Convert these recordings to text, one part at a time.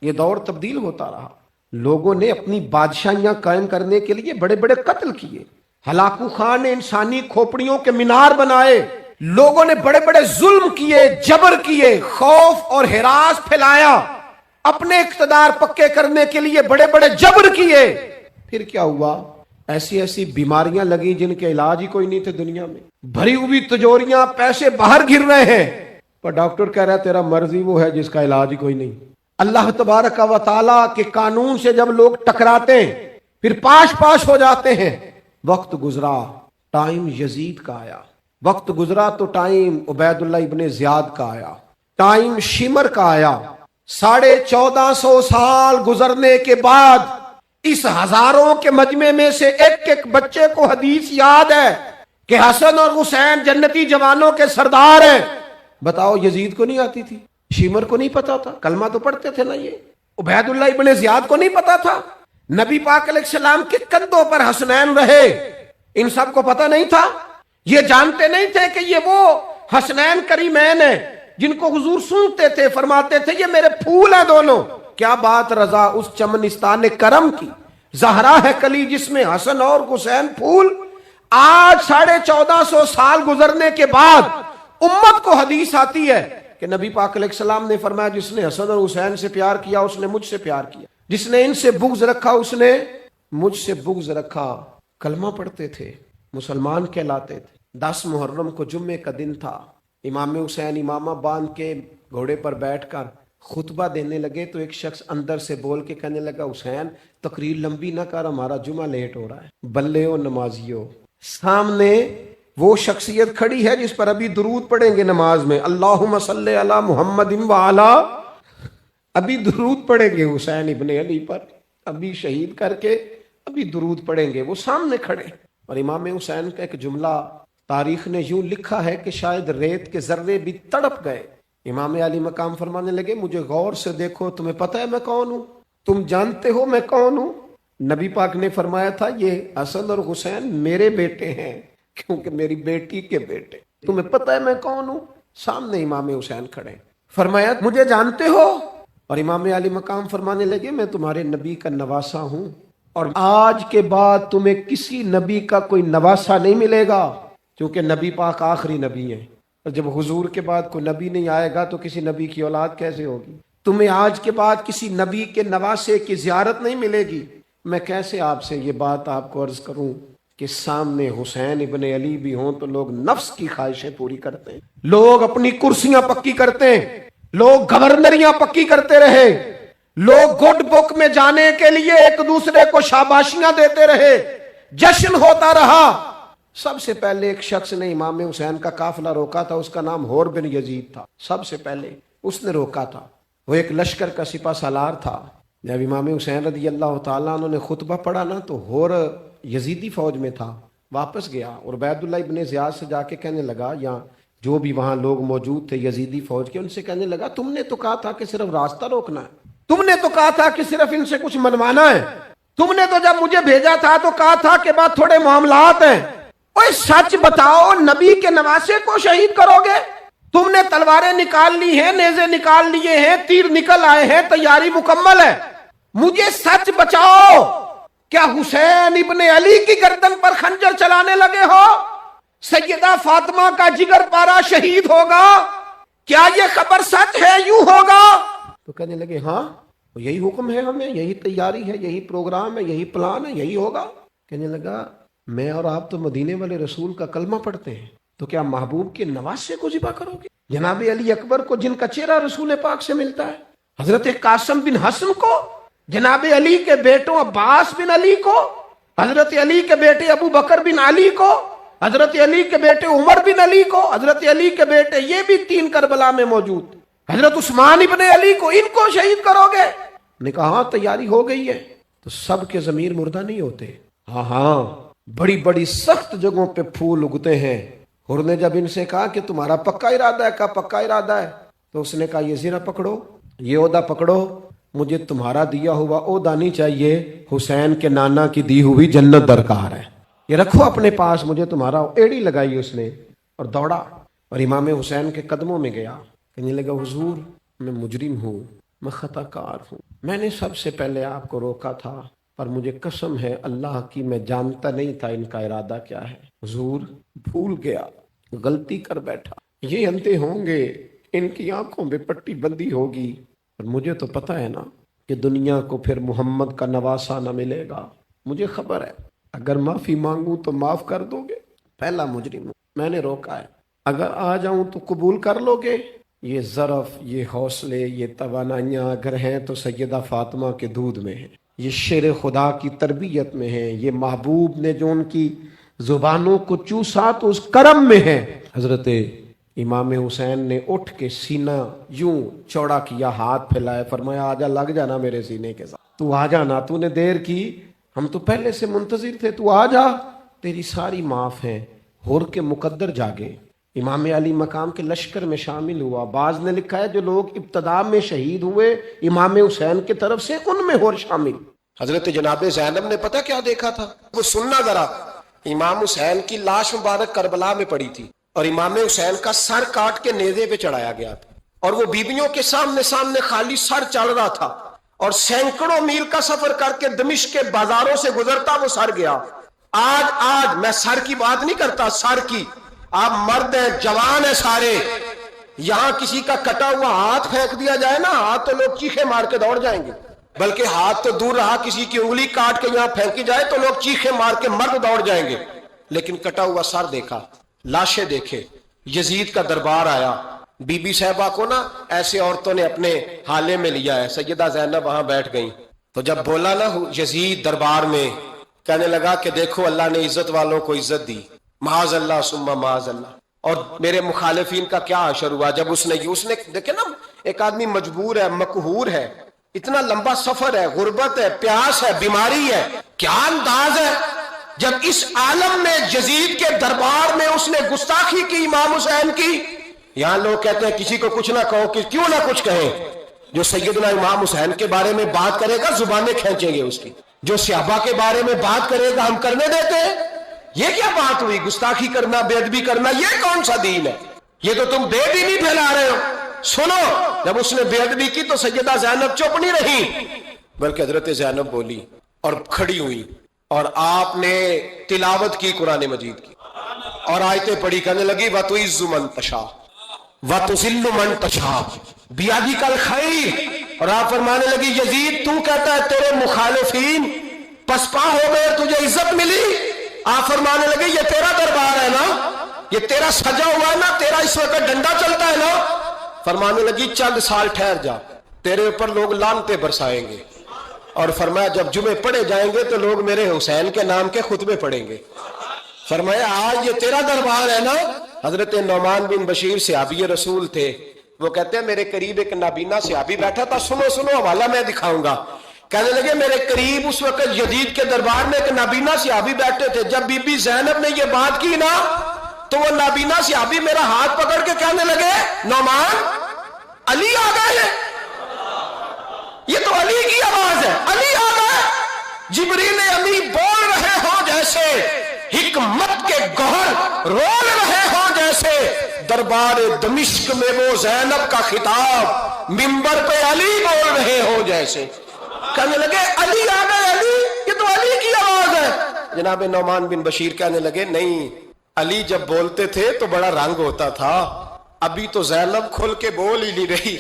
یہ دور تبدیل ہوتا رہا. لوگوں نے اپنی بادشاہیاں قائم کرنے کے لیے بڑے بڑے قتل کیے. ہلاکو خان نے انسانی کھوپڑیوں کے مینار بنائے. لوگوں نے بڑے بڑے ظلم کیے، جبر کیے، خوف اور ہراس پھیلایا. اپنے اقتدار پکے کرنے کے لیے بڑے بڑے جبر کیے. پھر کیا ہوا؟ ایسی ایسی بیماریاں لگی جن کے علاج ہی کوئی نہیں تھے دنیا میں. بھری ہوئی تجوریاں، پیسے باہر گر رہے ہیں، پر ڈاکٹر کہہ رہا ہے تیرا مرض ہی وہ ہے جس کا علاج ہی کوئی نہیں. اللہ تبارک و تعالیٰ کے قانون سے جب لوگ ٹکراتے ہیں پھر پاش پاش ہو جاتے ہیں. وقت گزرا، ٹائم یزید کا آیا. وقت گزرا تو ٹائم عبید اللہ ابن زیاد کا آیا. ٹائم شمر کا آیا. 1450 سال گزرنے کے بعد اس ہزاروں کے مجمع میں سے ایک ایک بچے کو حدیث یاد ہے کہ حسن اور حسین جنتی جوانوں کے سردار ہیں. بتاؤ یزید کو نہیں آتی تھی؟ شیمر کو نہیں پتا تھا؟ کلمہ تو پڑھتے تھے نا. یہ عبید اللہ ابن زیاد کو نہیں پتا تھا؟ نبی پاک علیہ السلام کے کندھوں پر حسنین رہے، ان سب کو پتا نہیں تھا؟ یہ جانتے نہیں تھے کہ یہ وہ حسنین کریمین ہیں جن کو حضور سنتے تھے، فرماتے تھے یہ میرے پھول ہیں دونوں. کیا بات رضا اس چمنستان کرم کی، زہرا ہے کلی جس میں حسن اور حسین پھول. آج 1450 سال گزرنے کے بعد امت کو حدیث آتی ہے کہ نبی پاک علیہ السلام نے فرمایا جس نے حسن اور حسین سے پیار کیا اس نے مجھ سے پیار کیا، جس نے ان سے بغض رکھا اس نے مجھ سے بغض رکھا. کلمہ پڑھتے تھے، مسلمان کہلاتے تھے. 10 محرم کو جمعے کا دن تھا. امام حسین امامہ باندھ کے گھوڑے پر بیٹھ کر خطبہ دینے لگے تو ایک شخص اندر سے بول کے کہنے لگا حسین تقریر لمبی نہ کر، ہمارا جمعہ لیٹ ہو رہا ہے. بلے و نمازیو، سامنے وہ شخصیت کھڑی ہے جس پر ابھی درود پڑھیں گے نماز میں، اللہم صلی علی محمد وعلا. ابھی درود پڑھیں گے حسین ابن علی پر، ابھی شہید کر کے ابھی درود پڑھیں گے. وہ سامنے کھڑے. اور امام حسین کا ایک جملہ تاریخ نے یوں لکھا ہے کہ شاید ریت کے ذرے بھی تڑپ گئے. امام علی مقام فرمانے لگے مجھے غور سے دیکھو، تمہیں پتہ ہے میں کون ہوں؟ تم جانتے ہو میں کون ہوں؟ نبی پاک نے فرمایا تھا یہ حسن اور حسین میرے بیٹے ہیں کیونکہ میری بیٹی کے بیٹے. تمہیں پتہ ہے میں کون ہوں؟ سامنے امام حسین کھڑے. فرمایا مجھے جانتے ہو؟ اور امام علی مقام فرمانے لگے میں تمہارے نبی کا نواسا ہوں، اور آج کے بعد تمہیں کسی نبی کا کوئی نواسا نہیں ملے گا کیونکہ نبی پاک آخری نبی ہیں. اور جب حضور کے بعد کوئی نبی نہیں آئے گا تو کسی نبی کی اولاد کیسے ہوگی؟ تمہیں آج کے بعد کسی نبی کے نواسے کی زیارت نہیں ملے گی. میں کیسے آپ سے یہ بات آپ کو عرض کروں کہ سامنے حسین ابن علی بھی ہوں تو لوگ نفس کی خواہشیں پوری کرتے ہیں، لوگ اپنی کرسیاں پکی کرتے ہیں، لوگ گورنریاں پکی کرتے رہے، لوگ گڈ بک میں جانے کے لیے ایک دوسرے کو شاباشیاں دیتے رہے، جشن ہوتا رہا. سب سے پہلے ایک شخص نے امام حسین کا قافلہ روکا تھا، اس کا نام ہور بن یزید تھا. سب سے پہلے اس نے روکا تھا. وہ ایک لشکر کا سپہ سالار تھا. جب امام حسین رضی اللہ تعالیٰ عنہ نے خطبہ پڑھا نا تو ہور یزیدی فوج میں تھا، واپس گیا اور عبید اللہ ابن زیاد سے جا کے کہنے لگا، یا جو بھی وہاں لوگ موجود تھے یزیدی فوج کے، ان سے کہنے لگا تم نے تو کہا تھا کہ صرف راستہ روکنا ہے، تم نے تو کہا تھا کہ صرف ان سے کچھ منوانا ہے، تم نے تو جب مجھے بھیجا تھا تو کہا تھا کہ بعد تھوڑے معاملات ہیں. اوے سچ بتاؤ نبی کے نواسے کو شہید کرو گے؟ تم نے تلواریں نکال لی ہیں، نیزے نکال لیے ہیں، تیر نکل آئے ہیں، تیاری مکمل ہے. مجھے سچ بچاؤ، کیا حسین ابن علی کی گردن پر خنجر چلانے لگے ہو؟ سیدہ فاطمہ کا جگر پارا شہید ہوگا، کیا یہ خبر سچ ہے؟ یوں ہوگا؟ تو کہنے لگے ہاں یہی حکم ہے ہمیں، یہی تیاری ہے، یہی پروگرام ہے، یہی پلان ہے، یہی ہوگا. کہنے لگا میں اور آپ تو مدینے والے رسول کا کلمہ پڑھتے ہیں، تو کیا محبوب کے نواسے کو ذبح کرو گے؟ جناب علی اکبر کو جن کا چہرہ رسول پاک سے ملتا ہے، حضرت قاسم بن حسن کو، جناب علی کے بیٹوں عباس بن علی کو، حضرت علی کے بیٹے ابو بکر بن علی کو، حضرت علی کے بیٹے عمر بن علی کو، حضرت علی کے بیٹے یہ بھی 3 کربلا میں موجود، حضرت عثمان ابن علی کو، ان کو شہید کرو گے؟ نے کہا ہاں تیاری ہو گئی ہے. تو سب کے ضمیر مردہ نہیں ہوتے. ہاں بڑی بڑی سخت جگہوں پہ پھول اگتے ہیں. اور نے جب ان سے کہا کہ تمہارا پکا ارادہ ہے، کہا پکا ارادہ ہے، تو اس نے کہا یہ زیرہ پکڑو، یہ عہدہ پکڑو، مجھے تمہارا دیا ہوا عہدہ نہیں چاہیے، حسین کے نانا کی دی ہوئی جنت درکار ہے، یہ رکھو اپنے پاس، مجھے تمہارا. ایڑی لگائی اس نے اور دوڑا اور امام حسین کے قدموں میں گیا. کہنے لگا حضور میں مجرم ہوں، میں خطا کار ہوں، میں نے سب سے پہلے آپ کو روکا تھا، پر مجھے قسم ہے اللہ کی میں جانتا نہیں تھا ان کا ارادہ کیا ہے۔ حضور بھول گیا، غلطی کر بیٹھا، یہ اندھے ہوں گے، ان کی آنکھوں میں پٹی بندی ہوگی، پر مجھے تو پتا ہے نا کہ دنیا کو پھر محمد کا نواسہ نہ ملے گا۔ مجھے خبر ہے اگر معافی مانگوں تو معاف کر دو گے، پہلا مجرم ہوں، میں نے روکا ہے، اگر آ جاؤں تو قبول کر لو گے۔ یہ ظرف، یہ حوصلے، یہ توانائیاں اگر ہیں تو سیدہ فاطمہ کے دودھ میں ہیں، یہ شیر خدا کی تربیت میں ہیں، یہ محبوب نے جو ان کی زبانوں کو چوسا تو اس کرم میں ہے۔ حضرت امام حسین نے اٹھ کے سینہ یوں چوڑا کیا، ہاتھ پھیلائے، فرمایا آجا، لگ جانا میرے سینے کے ساتھ، تو آ جانا، تو نے دیر کی، ہم تو پہلے سے منتظر تھے، تو آ جا، تیری ساری معاف ہیں۔ ہور کے مقدر جاگے، امام علی مقام کے لشکر میں شامل ہوا۔ بعض نے لکھا ہے جو لوگ ابتدا میں شہید ہوئے امام حسین کی طرف سے، ان میں ہور شامل۔ حضرت جناب زینب نے پتہ کیا دیکھا تھا؟ وہ سننا ذرا، امام حسین کی لاش مبارک کربلا میں پڑی تھی اور امام حسین کا سر کاٹ کے نیزے پہ چڑھایا گیا تھا، اور وہ بیویوں کے سامنے خالی سر چڑھ رہا تھا، اور سینکڑوں میل کا سفر کر کے دمشق کے بازاروں سے گزرتا وہ سر گیا۔ آج میں سر کی بات نہیں کرتا، سر کی، آپ مرد ہیں، جوان ہیں سارے، یہاں کسی کا کٹا ہوا ہاتھ پھینک دیا جائے نا، ہاتھ تو لوگ چیخے مار کے دوڑ جائیں گے، بلکہ ہاتھ تو دور رہا، کسی کی انگلی کاٹ کے یہاں پھینکی جائے تو لوگ چیخے مار کے مرد دوڑ جائیں گے، لیکن کٹا ہوا سر دیکھا، لاشیں دیکھے۔ یزید کا دربار آیا، بی بی صاحبہ کو نا ایسے عورتوں نے اپنے حالے میں لیا ہے، سیدہ زینب وہاں بیٹھ گئی، تو جب بولا نا یزید دربار میں، کہنے لگا کہ دیکھو اللہ نے عزت والوں کو عزت دی، معاذ اللہ ثم معاذ اللہ، اور میرے مخالفین کا کیا حشر ہوا جب اس نے دیکھے نا، ایک آدمی مجبور ہے، مقہور ہے، اتنا لمبا سفر ہے، غربت ہے، پیاس ہے، بیماری ہے، کیا انداز ہے، جب اس عالم میں یزید کے دربار میں اس نے گستاخی کی امام حسین کی۔ یہاں لوگ کہتے ہیں کسی کو کچھ نہ کہو، کہ کیوں نہ کچھ کہیں، جو سیدنا امام حسین کے بارے میں بات کرے گا زبانیں کھینچیں گے اس کی، جو صحابہ کے بارے میں بات کرے گا ہم کرنے دیتے ہیں؟ یہ کیا بات ہوئی؟ گستاخی کرنا، بے ادبی کرنا، یہ کون سا دین ہے؟ یہ تو تم بے دینی پھیلا رہے ہو۔ سنو، جب اس نے بے ادبی کی تو سیدہ زینب چپ نہیں رہی، بلکہ حضرت زینب بولی اور کھڑی ہوئی، اور آپ نے تلاوت کی قرآن مجید کی، اور آیتیں پڑھی، کہنے لگی وَتُعِزُّ مَن تَشَاءُ وَتُذِلُّ مَن تَشَاءُ بِیَدِکَ الْخَیْرُ، اور آپ فرمانے لگی یزید تو کہتا ہے تیرے مخالفین پسپا ہو گئے، تجھے عزت ملی؟ آپ فرمانے لگے یہ تیرا دربار ہے نا، یہ تیرا سجا ہوا ہے نا، تیرا اس وقت ڈنڈا چلتا ہے نا؟ فرمانے لگی چند سال ٹھہر جا، تیرے اوپر لوگ لعنتیں برسائیں گے، اور فرمایا جب جمعے پڑھے جائیں گے تو لوگ میرے حسین کے نام کے خطبے پڑھیں گے۔ فرمایا آج یہ تیرا دربار ہے نا۔ حضرت نعمان بن بشیر صحابی رسول تھے، وہ کہتے ہیں میرے قریب ایک نابینا صحابی بیٹھا تھا، سنو حوالہ میں دکھاؤں گا، کہنے لگے میرے قریب اس وقت یزید کے دربار میں ایک نابینا صحابی بیٹھے تھے، جب بی بی زینب نے یہ بات کی نا تو وہ نابینا صحابی میرا ہاتھ پکڑ کے کہنے لگے نعمان علی آ گئے ہیں، یہ تو علی کی آواز ہے، علی آ گئے، جبریل امی بول رہے ہوں جیسے، حکمت کے گوہر رول رہے ہوں جیسے، دربار دمشق میں وہ زینب کا خطاب منبر پہ علی بول رہے ہوں جیسے، کہنے لگے علی آ گئے، علی، یہ تو علی کی آواز ہے۔ جناب نعمان بن بشیر کہنے لگے نہیں، علی جب بولتے تھے تو بڑا رنگ ہوتا تھا، ابھی تو زینب کھل کے بول ہی نہیں رہی،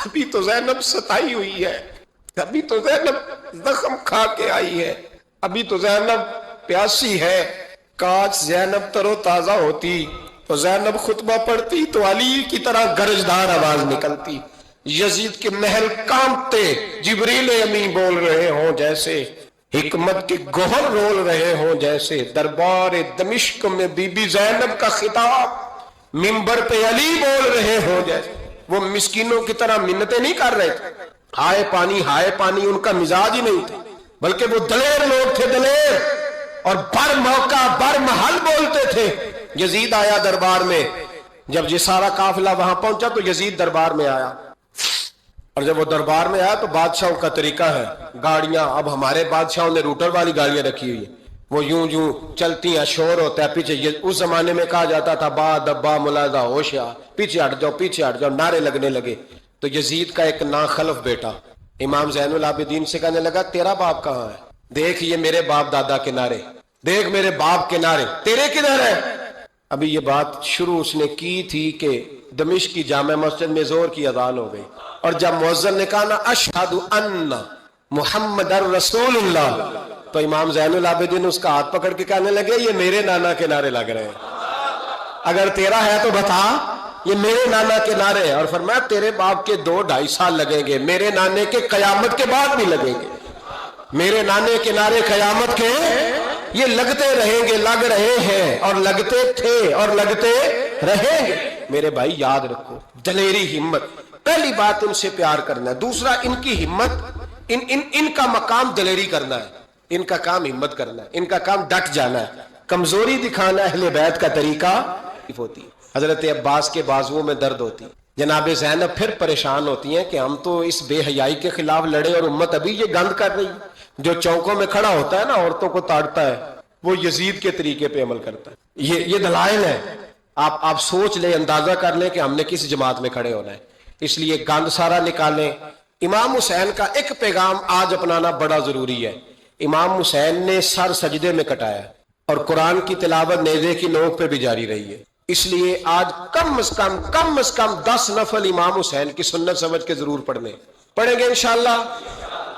ابھی تو زینب ستائی ہوئی ہے، ابھی تو زینب زخم کھا کے آئی ہے، ابھی تو زینب پیاسی ہے، کاش زینب ترو تازہ ہوتی تو زینب خطبہ پڑھتی تو علی کی طرح گرجدار آواز نکلتی، یزید کے محل کانپتے، جبریل امی بول رہے ہوں جیسے، حکمت کے گوہر رول رہے ہوں جیسے، دربار دمشق میں بی بی زینب کا خطاب منبر پہ علی بول رہے ہوں جیسے۔ وہ مسکینوں کی طرح منتیں نہیں کر رہے تھے، ہائے پانی ان کا مزاج ہی نہیں تھا، بلکہ وہ دلیر لوگ تھے، دلیر، اور بر موقع بر محل بولتے تھے۔ یزید آیا دربار میں، جب یہ سارا قافلہ وہاں پہنچا تو یزید دربار میں آیا، اور جب وہ دربار میں آیا تو بادشاہوں کا طریقہ ہے، گاڑیاں، اب ہمارے بادشاہوں نے روٹر والی گاڑیاں رکھی ہوئی ہیں، وہ یوں چلتی ہیں، شور ہوتا ہے پیچھے، اس زمانے میں کہا جاتا تھا با دبا ملاحظہ ہوشیار، پیچھے ہٹ جاؤ، نعرے لگنے لگے۔ تو یزید کا ایک ناخلف بیٹا امام زین العابدین سے کہنے لگا تیرا باپ کہاں ہے؟ دیکھ یہ میرے باپ دادا کے نعرے، دیکھ میرے باپ کے نعرے، تیرے کدھر ہے؟ ابھی یہ بات شروع اس نے کی تھی کہ دمشق کی جامع مسجد میں زور کی اذان ہو گئی، اور جب مؤذن نے کہا نا اشہد ان محمد رسول اللہ، تو امام زین العابدین اس کا ہاتھ پکڑ کے کہنے لگے یہ میرے نانا کے نعرے لگ رہے ہیں، اگر تیرا ہے تو بتا، یہ میرے نانا کے نعرے ہیں۔ اور فرمایا تیرے باپ کے 2-2.5 سال لگیں گے، میرے نانے کے قیامت کے بعد بھی لگیں گے، میرے نانے کے نعرے قیامت کے یہ لگتے رہیں گے، لگ رہے ہیں اور لگتے تھے اور لگتے رہیں گے۔ میرے بھائی یاد رکھو، دلیری ہمت، پہلی بات ان سے پیار کرنا ہے، دوسرا ان کی ہمت، ان کا مقام دلیری کرنا ہے، ان کا کام ہمت کرنا ہے، ان کا کام ڈٹ جانا ہے، کمزوری دکھانا اہل بیت کا طریقہ ہوتی ہے۔ حضرت عباس کے بازوؤں میں درد ہوتی، جناب زینب پھر پریشان ہوتی ہیں کہ ہم تو اس بے حیائی کے خلاف لڑے اور امت ابھی یہ گند کر رہی ہے۔ جو چوکوں میں کھڑا ہوتا ہے نا عورتوں کو تاڑتا ہے، وہ یزید کے طریقے پہ عمل کرتا ہے۔ یہ دلائل ہے، آپ سوچ لیں، اندازہ کر لیں کہ ہم نے کس جماعت میں کھڑے ہونا ہے۔ اس لیے گند سارا نکالیں۔ امام حسین کا ایک پیغام آج اپنانا بڑا ضروری ہے۔ امام حسین نے سر سجدے میں کٹایا اور قرآن کی تلاوت نیزے کی نوک پہ بھی جاری رہی ہے، اس لیے آج کم از کم 10 نفل امام حسین کی سنت سمجھ کے ضرور پڑھیں گے انشاءاللہ۔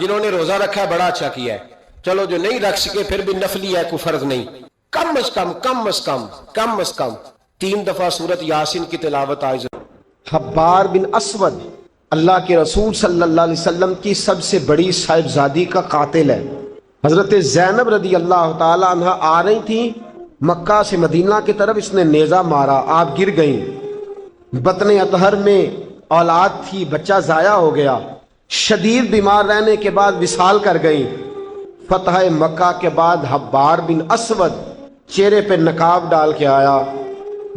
جنہوں نے روزہ رکھا ہے بڑا اچھا کیا ہے، چلو جو نہیں رکھ سکے پھر بھی نفلی ہے، کوئی فرض نہیں، کم از کم 3 دفعہ سورت یاسین کی تلاوت آئے۔ حبار بن اسود اللہ کے رسول صلی اللہ علیہ وسلم کی سب سے بڑی صاحبزادی کا قاتل ہے۔ حضرت زینب رضی اللہ تعالی عنہ آ رہی تھی مکہ سے مدینہ کی طرف، اس نے نیزہ مارا، آپ گر گئیں، بطن اطہر میں اولاد تھی، بچہ ضائع ہو گیا، شدید بیمار رہنے کے بعد وصال کر گئیں۔ فتح مکہ کے بعد حبار بن اسود چہرے پہ نقاب ڈال کے آیا،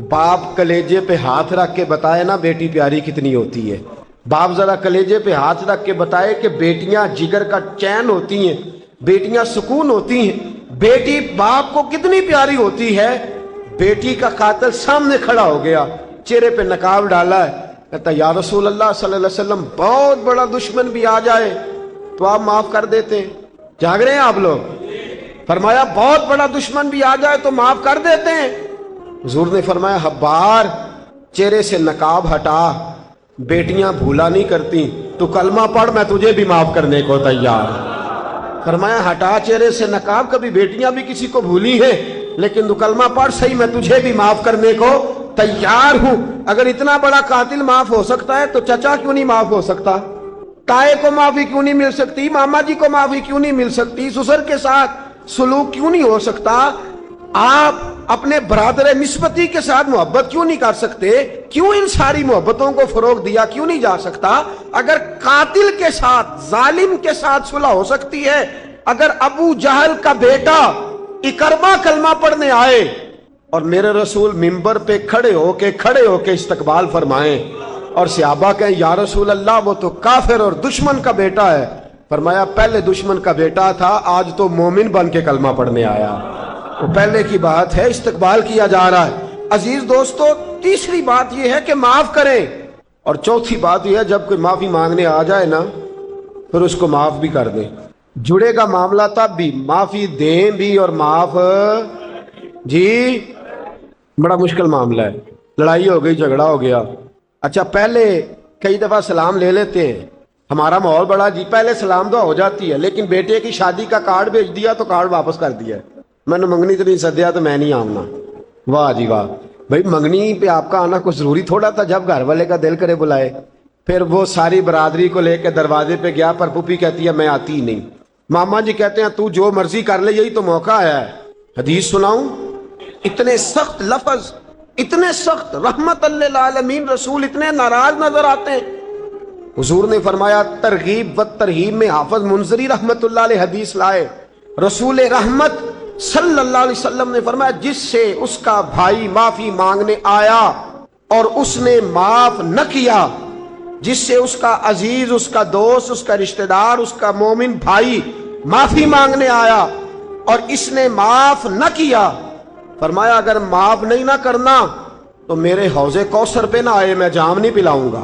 باپ کلیجے پہ ہاتھ رکھ کے بتائے نا بیٹی پیاری کتنی ہوتی ہے، باپ ذرا کلیجے پہ ہاتھ رکھ کے بتائے کہ بیٹیاں جگر کا چین ہوتی ہیں، بیٹیاں سکون ہوتی ہیں، بیٹی باپ کو کتنی پیاری ہوتی ہے۔ بیٹی کا قاتل سامنے کھڑا ہو گیا، چہرے پہ نقاب ڈالا ہے، کہتا یا رسول اللہ صلی اللہ علیہ وسلم بہت بڑا دشمن بھی آ جائے تو آپ معاف کر دیتے ہیں، جاگ رہے ہیں آپ لوگ؟ فرمایا بہت بڑا دشمن بھی آ جائے تو معاف کر دیتے ہیں۔ حضور نے فرمایا حبار چہرے سے نقاب ہٹا، بیٹیاں بھولا نہیں کرتی، تو کلمہ پڑھ میں تجھے بھی معاف کرنے کو تیار۔ فرمایا ہٹا چہرے سے نقاب، کبھی بیٹیاں بھی کسی کو بھولی ہیں لیکن تو کلمہ پڑھ صحیح، میں تجھے بھی معاف کرنے کو تیار ہوں۔ اگر اتنا بڑا قاتل معاف ہو سکتا ہے تو چچا کیوں نہیں معاف ہو سکتا؟ تائے کو معافی کیوں نہیں مل سکتی؟ ماما جی کو معافی کیوں نہیں مل سکتی؟ سسر کے ساتھ سلوک کیوں نہیں ہو سکتا؟ آپ اپنے برادر نسبتی کے ساتھ محبت کیوں نہیں کر سکتے؟ کیوں ان ساری محبتوں کو فروغ دیا کیوں نہیں جا سکتا؟ اگر قاتل کے ساتھ، ظالم کے ساتھ صلح ہو سکتی ہے، اگر ابو جہل کا بیٹا اکرما کلمہ پڑھنے آئے اور میرے رسول منبر پہ کھڑے ہو کے استقبال فرمائیں اور صحابہ کہیں یا رسول اللہ وہ تو کافر اور دشمن کا بیٹا ہے، فرمایا پہلے دشمن کا بیٹا تھا، آج تو مومن بن کے کلمہ پڑھنے آیا۔ وہ پہلے کی بات ہے، استقبال کیا جا رہا ہے۔ عزیز دوستو، تیسری بات یہ ہے کہ معاف کریں، اور چوتھی بات یہ ہے جب کوئی معافی مانگنے آ جائے نا پھر اس کو معاف بھی کر دیں۔ جڑے گا معاملہ تب بھی، معافی دیں بھی اور معاف جی، بڑا مشکل معاملہ ہے۔ لڑائی ہو گئی، جھگڑا ہو گیا، اچھا پہلے کئی دفعہ سلام لے لیتے ہیں، ہمارا ماحول بڑا جی، پہلے سلام دعا ہو جاتی ہے، لیکن بیٹے کی شادی کا کارڈ بھیج دیا تو کارڈ واپس کر دیا، میں نے منگنی تو نہیں سدیا تو میں نہیں آؤں۔ واہ جی واہ، بھائی منگنی پہ آپ کا آنا کچھ ضروری تھوڑا تھا، جب گھر والے کا دل کرے بلائے۔ پھر وہ ساری برادری کو لے کے دروازے پہ گیا، پر پھوپھی کہتی ہے میں آتی ہی نہیں، ماما جی کہتے ہیں تو جو مرضی کر لے، یہی تو موقع آیا ہے۔ حدیث سناؤں، اتنے سخت لفظ، اتنے سخت، رحمت للعالمین رسول اتنے ناراض نظر آتے ہیں۔ حضور نے فرمایا، ترغیب و ترہیب میں حافظ منذری رحمت اللہ علیہ حدیث لائے، رسول رحمت صلی اللہ علیہ وسلم نے فرمایا جس سے اس کا بھائی معافی مانگنے آیا اور اس نے معاف نہ کیا، جس سے اس کا عزیز، اس کا دوست، اس کا رشتہ دار، اس کا مومن بھائی معافی مانگنے آیا اور اس نے معاف نہ کیا، فرمایا اگر معاف نہیں نہ کرنا تو میرے حوض کوثر پہ نہ آئے، میں جام نہیں پلاؤں گا۔